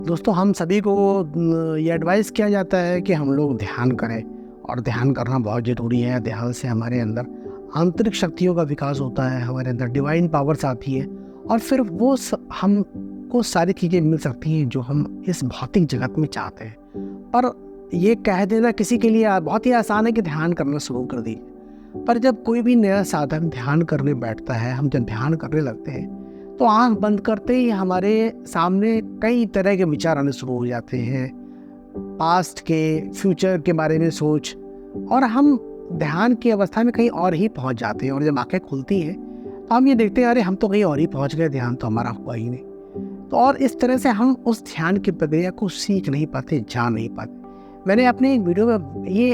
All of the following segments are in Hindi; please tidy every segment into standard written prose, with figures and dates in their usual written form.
दोस्तों हम सभी को ये एडवाइस किया जाता है कि हम लोग ध्यान करें और ध्यान करना बहुत ज़रूरी है। ध्यान से हमारे अंदर आंतरिक शक्तियों का विकास होता है, हमारे अंदर डिवाइन पावर्स आती है और फिर हमको सारी चीज़ें मिल सकती हैं जो हम इस भौतिक जगत में चाहते हैं। पर ये कह देना किसी के लिए बहुत ही आसान है कि ध्यान करना शुरू कर दीजिए, पर जब कोई भी नया साधन ध्यान करने बैठता है, हम जब ध्यान करने लगते हैं तो आंख बंद करते ही हमारे सामने कई तरह के विचार आने शुरू हो जाते हैं। पास्ट के, फ्यूचर के बारे में सोच, और हम ध्यान की अवस्था में कहीं और ही पहुंच जाते हैं। और जब आंखें खुलती हैं तो हम ये देखते हैं, अरे हम तो कहीं और ही पहुंच गए, ध्यान तो हमारा हुआ ही नहीं। तो और इस तरह से हम उस ध्यान की प्रक्रिया को सीख नहीं पाते, जान नहीं पाते। मैंने अपने एक वीडियो में ये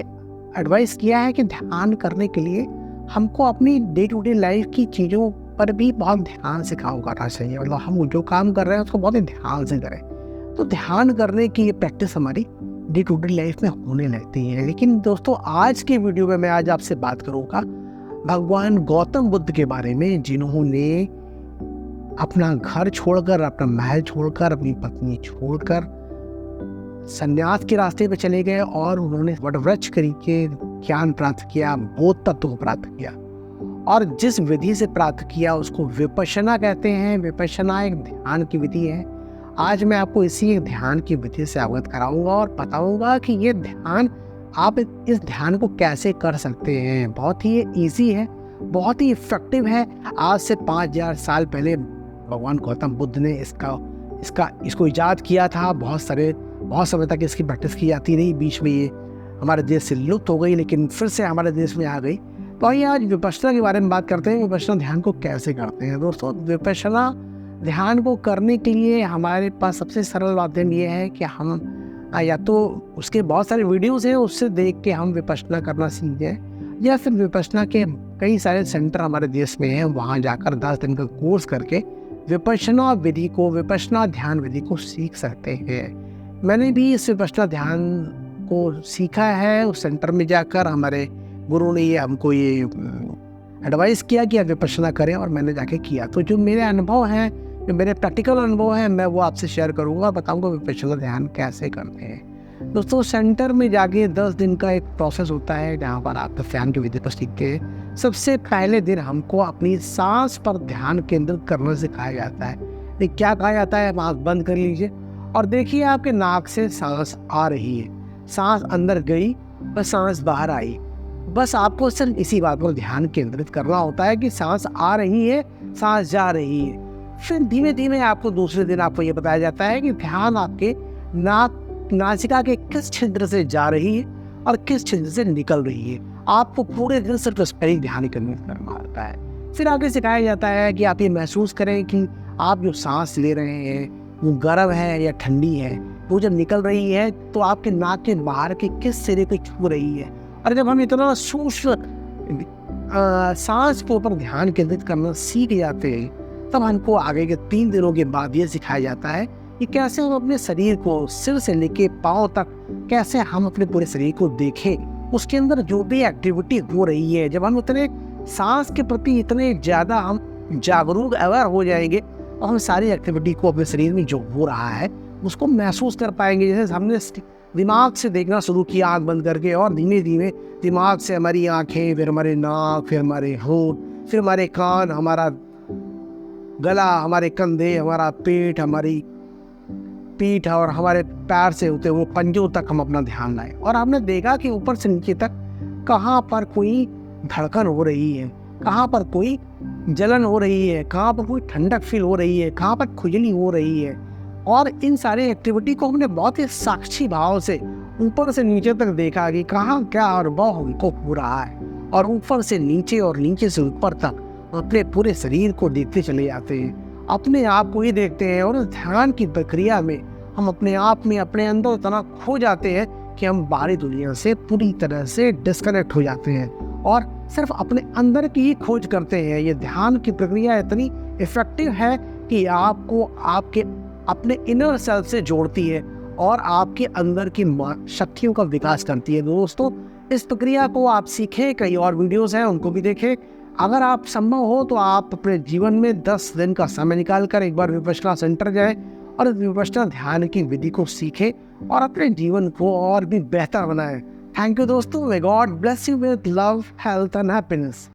एडवाइस किया है कि ध्यान करने के लिए हमको अपनी डे टू डे लाइफ की चीज़ों पर भी बहुत ध्यान से काम करना चाहिए। मतलब हम जो काम कर रहे हैं उसको बहुत ही ध्यान से करें। तो ध्यान करने की ये प्रैक्टिस हमारी डे टू डे लाइफ में होने लगती है। लेकिन दोस्तों आज के वीडियो में मैं आज आपसे बात करूँगा भगवान गौतम बुद्ध के बारे में, जिन्होंने अपना घर छोड़कर, अपना महल छोड़कर, अपनी पत्नी छोड़कर संन्यास के रास्ते पे चले गए और उन्होंने वटवृक्ष करके ज्ञान प्राप्त किया, बोध तत्व को प्राप्त किया। और जिस विधि से प्राप्त किया उसको विपश्यना कहते हैं। विपश्यना एक ध्यान की विधि है। आज मैं आपको इसी एक ध्यान की विधि से अवगत कराऊंगा और बताऊंगा कि ये ध्यान, आप इस ध्यान को कैसे कर सकते हैं। बहुत ही ईजी है, बहुत ही इफेक्टिव है। आज से 5000 साल पहले भगवान गौतम बुद्ध ने इसको इजाद किया था। बहुत समय तक इसकी प्रैक्टिस की जाती रही, बीच में ये हमारे देश से लुप्त हो गई, लेकिन फिर से हमारे देश में आ गई। तो आइए आज विपश्यना के बारे में बात करते हैं। विपश्यना ध्यान को कैसे करते हैं। दोस्तों विपश्यना ध्यान को करने के लिए हमारे पास सबसे सरल माध्यम ये है कि हम या तो उसके बहुत सारे वीडियोस हैं, उससे देख के हम विपश्यना करना सीख जाएं, या फिर विपश्यना के कई सारे सेंटर हमारे देश में हैं, वहाँ जाकर 10 दिन का कोर्स करके विपश्यना विधि को, विपश्यना ध्यान विधि को सीख सकते हैं। मैंने भी इस विपश्यना ध्यान को सीखा है। उस सेंटर में जाकर हमारे गुरु ने हमको ये एडवाइस किया कि आप विपश्यना करें, और मैंने जाके किया। तो जो मेरे अनुभव हैं, जो मेरे प्रैक्टिकल अनुभव हैं, मैं वो आपसे शेयर करूंगा, बताऊंगा विपश्यना ध्यान कैसे करते हैं। दोस्तों सेंटर में जाके 10 दिन का एक प्रोसेस होता है जहाँ पर आप ध्यान की विधि को सीख के सबसे पहले दिन हमको अपनी सांस पर ध्यान केंद्रित करना सिखाया जाता है। क्या कहा जाता है, आँख बंद कर लीजिए और देखिए आपके नाक से सांस आ रही है, सांस अंदर गई, बस सांस बाहर आई। बस आपको सिर्फ इसी बात पर ध्यान केंद्रित करना होता है कि सांस आ रही है, सांस जा रही है। फिर धीमे धीमे आपको दूसरे दिन आपको ये बताया जाता है कि ध्यान आपके नासिका के किस छिद्र से जा रही है और किस छिद्र से निकल रही है। आपको पूरे दिन सिर्फ इस पर ही ध्यान केंद्रित करना होता है। फिर आगे सिखाया जाता है कि आप ये महसूस करें कि आप जो सांस ले रहे हैं वो गर्म है या ठंडी है। वो जब निकल रही है तो आपके नाक के बाहर के किस सिरे को छू रही है। और जब हम इतना सूक्ष्म सांस के ऊपर ध्यान केंद्रित करना सीख जाते हैं, तब हमको आगे के 3 दिनों के बाद ये सिखाया जाता है कि कैसे हम अपने शरीर को सिर से लेके पाँव तक, कैसे हम अपने पूरे शरीर को देखें। उसके अंदर जो भी एक्टिविटी हो रही है, जब हम उतने सांस के प्रति इतने ज़्यादा हम जागरूक, अवेयर हो जाएंगे, और हम सारी एक्टिविटी को अपने शरीर में जो हो रहा है उसको महसूस कर पाएंगे। जैसे हमने दिमाग से देखना शुरू किया आँख बंद करके, और धीमे धीमे दिमाग से हमारी आँखें, फिर हमारे नाक, फिर हमारे होंठ, फिर हमारे कान, हमारा गला, हमारे कंधे, हमारा पेट, हमारी पीठ और हमारे पैर से होते हुए पंजों तक हम अपना ध्यान लाए। और हमने देखा कि ऊपर से नीचे तक कहाँ पर कोई धड़कन हो रही है, कहाँ पर कोई जलन हो रही है, कहाँ पर कोई ठंडक फील हो रही है, कहाँ पर खुजली हो रही है। और इन सारी एक्टिविटी को हमने बहुत ही साक्षी भाव से ऊपर से नीचे तक देखा कि कहाँ क्या अनुभव हमको हो रहा है। और ऊपर से नीचे और नीचे से ऊपर तक अपने पूरे शरीर को देखते चले जाते हैं, अपने आप को ही देखते हैं। और ध्यान की प्रक्रिया में हम अपने आप में, अपने अंदर इतना खो जाते हैं कि हम बाहरी दुनिया से पूरी तरह से डिस्कनेक्ट हो जाते हैं और सिर्फ अपने अंदर की ही खोज करते हैं। ये ध्यान की प्रक्रिया इतनी इफेक्टिव है कि आपको आपके अपने इनर सेल्फ से जोड़ती है और आपके अंदर की शक्तियों का विकास करती है। दोस्तों इस प्रक्रिया को आप सीखें, कई और वीडियोस हैं उनको भी देखें। अगर आप संभव हो तो आप अपने जीवन में 10 दिन का समय निकाल कर एक बार विपश्यना सेंटर जाएं और इस विपश्यना ध्यान की विधि को सीखें और अपने जीवन को और भी बेहतर बनाएं। थैंक यू दोस्तों। May God bless you with love, health and happiness.